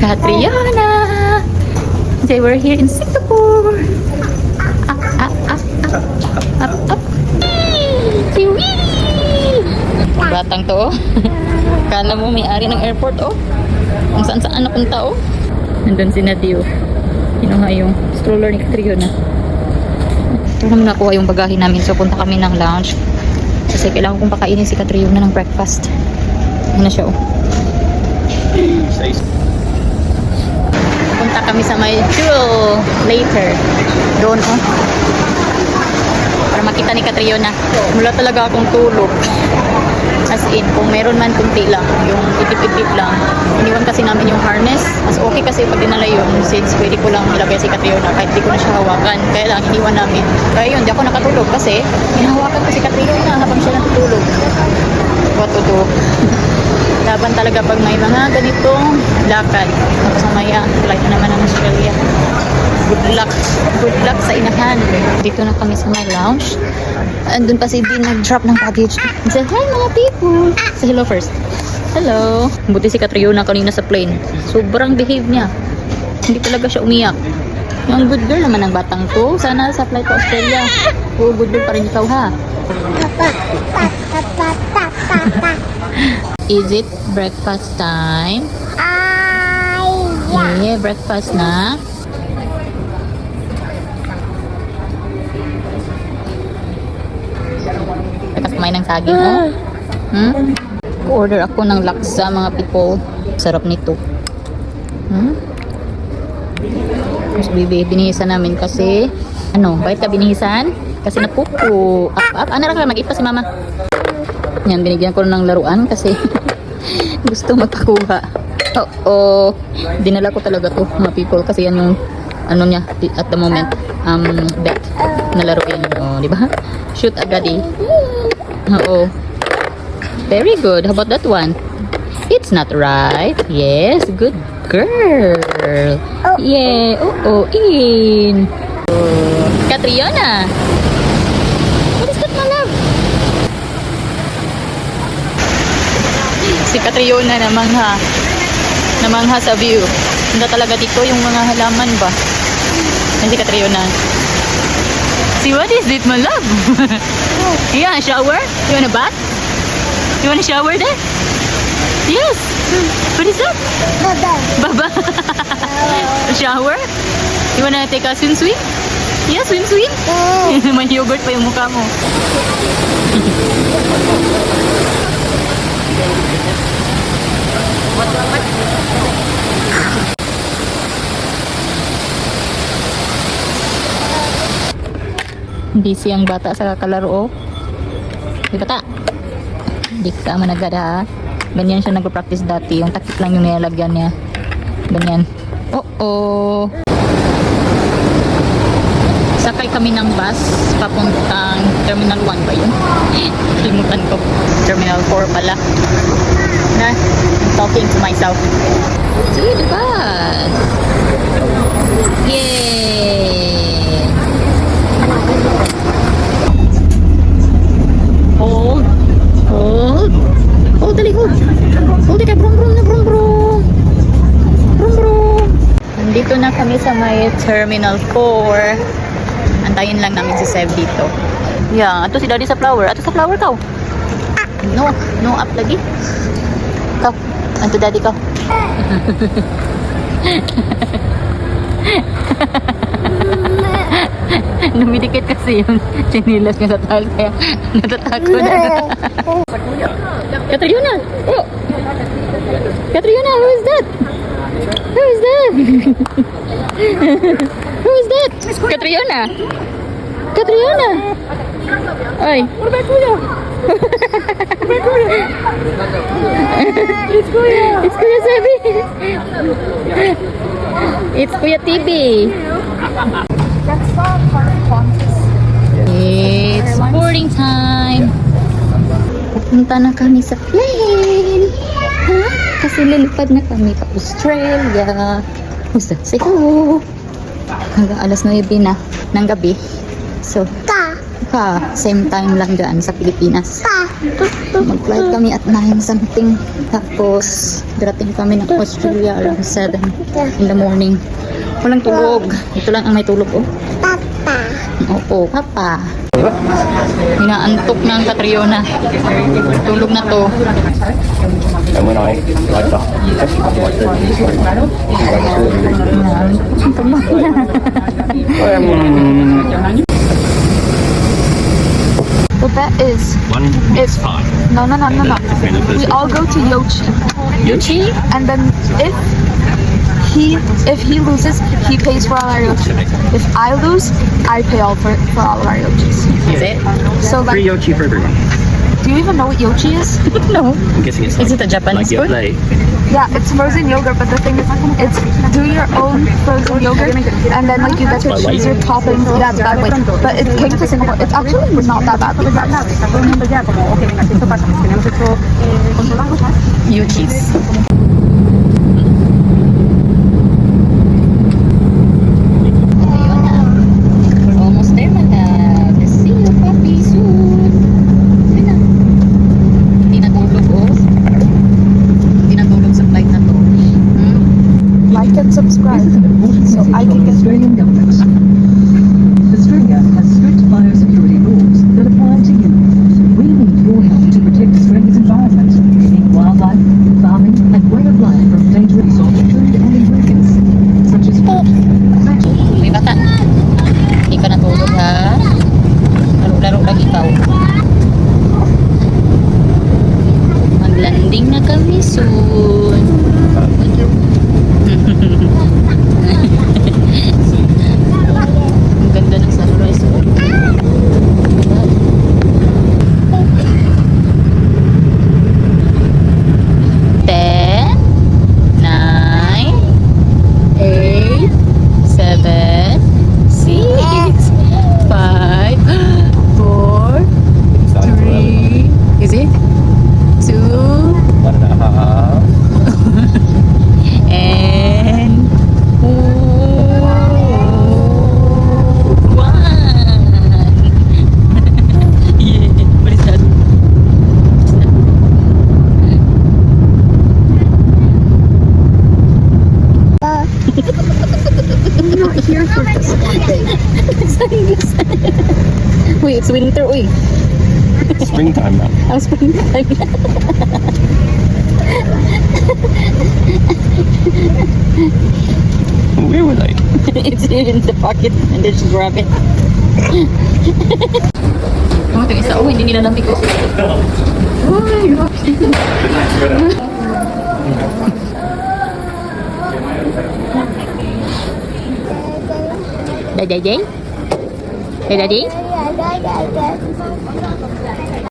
Catriona! They were here in Singapore. Up. Batang to, oh. Kala mo may-ari ng airport, oh. Kung saan-saan napunta, oh. Nandun si Nadio. Kinuha yung stroller ni Catriona. Ito namin nakuha yung bagahe namin. So, punta kami ng lounge. Kasi kailangan kong pakainin si Catriona ng breakfast. Ano na siya, oh. Punta kami sa may jewel later. Doon, oh. Para makita ni Catriona. Mula talaga akong tulog. As in, kung meron man kunti lang, yung itip-itip lang. Iniwan kasi namin yung harness. Mas okay kasi pag dinala yun, since pwede ko lang ilagay si Catriona kahit di ko na siya hawakan. Kaya lang, iniwan namin. Kaya yun, di ako nakatulog kasi hinahawakan ko si Catriona habang siya natutulog. What to do? Laban talaga pag may mga ganitong lakad. Tapos mamaya, flight na naman ng Australia. Good luck. Good luck sa inahan. Dito na kami sa my lounge. Andun pa si Dean nag-drop ng baggage. Say, hi mga people. Say hello first. Hello. Buti si Catriona kanina sa plane. Sobrang behave niya. Hindi talaga siya umiyak. Yung good girl naman ng batang to. Sana sa flight to Australia. Oo, good girl pa rin ikaw, ha? Is it breakfast time? Yeah, breakfast na. Tapos kumain ng saging, oh. Order ako ng laksa, mga people. Sarap nito. Tapos binihisan namin kasi, ano, bakit ka binihisan? Kasi napupo. Up. Ano ka, mag-ipa si mama. Yan, binigyan ko ng laruan kasi gusto magpakuha. Oo. Dinala ko talaga to, mga people, kasi yan yung ano niya at the moment, bet na laruin. Oh, di ba? Shoot agad eh. Oo. Very good. How about that one? It's not right. Yes, good girl. Yeah. Oo, in. Oh. Catriona. What is that, my love? Si Catriona namangha sa view. Hindi talaga dito yung mga halaman ba? Hindi Catriona. See, what is it, my love? You want a shower? You want a bath? You want a shower there? Yes. What is that? Baba. A shower? You wanna take a swim? Yeah, swim. May yogurt pa yung mukha mo. Busy ang bata sa kakalaro, oh. Di bata? Di ka managad, ha? Ganyan siya nagpa-practice dati. Yung takip lang yung nilalagyan niya. Ganyan. Oh. Sakay kami ng bus papuntang Terminal 1 ba yun? Kalimutan ko. Terminal 4 pala. Na, I'm talking to myself. See the bus. Yay! Hold, dali, hold. Hold it, brum. Nandito na kami sa may Terminal 4. Antayin lang namin si Seb dito. Yeah, ato si Daddy sa flower. Ato sa flower ka. No up lagi. Kau, ato Daddy ka. Lumidikit kasi yung chinilas niya sa towel kaya natatakot. Catriona! Oh! Catriona, who is that? Who is that? Who is that? Catriona! Catriona! Ay! What about Kuya? It's Kuya! It's Kuya Sebi! It's Kuya TB! It's boarding time. Pupunta na kami sa plane. Ha? Kasi lilipad na kami pa Australia. Who's that? Say hello. Hanggang alas 9 na ng gabi. So, Same time lang dyan sa Pilipinas. Mag-flight kami at 9 something. Tapos, darating kami ng Australia around 7 in the morning. Walang tulog. Ito lang ang may tulog, oh. Papa. Oo, papa. Inaantok na ang Catriona. Tulog na to. And when I like the The bet is one if five. no. We all go to Yochi, Yuchi? and then if he loses, he pays for all our Yochi. If I lose, I pay all for all of our Yochis. Is it? So Free like, Yochi for everyone. do you even know what Yochi is? No. I'm guessing it's Is like, it a Japanese like food? Yoplait. Yeah, it's frozen yogurt, but the thing is, it's do your own frozen yogurt, and then like you get to By choose your toppings. Yeah, it's that way. But it came to Singapore. It's actually not that bad. Yuchis. Ayun na. We're almost there, madam. Let's see you, puppy, soon. Ayun na. Hindi natulog, oh. Hindi natulog sa flight na to. Like and subscribe so I can get. Australian government. Australia has strict biosecurity rules that apply to you. We need your help to protect Australia's environment, keep wildlife, farming, and way of life from dangerous food and ingredients, such as food, vegetables. May bata. Hindi ka natulog, ha? Laro-laro lang ikaw. Mag-landing na kami soon. Ang ganda ng sunrise. Oh. Ten, 9, 8, 7, 6, 5, 4, 3, is it? 2, 1.5. and 1. Yeah, what is that? I'm not here for this one thing. Wait, it's winter, uy. Springtime now. Ang springtime. Where were they? It's in the pocket and then just grab it. Oh, ito isa. Oh, hindi nila lamig ko. Daddy? Daddy?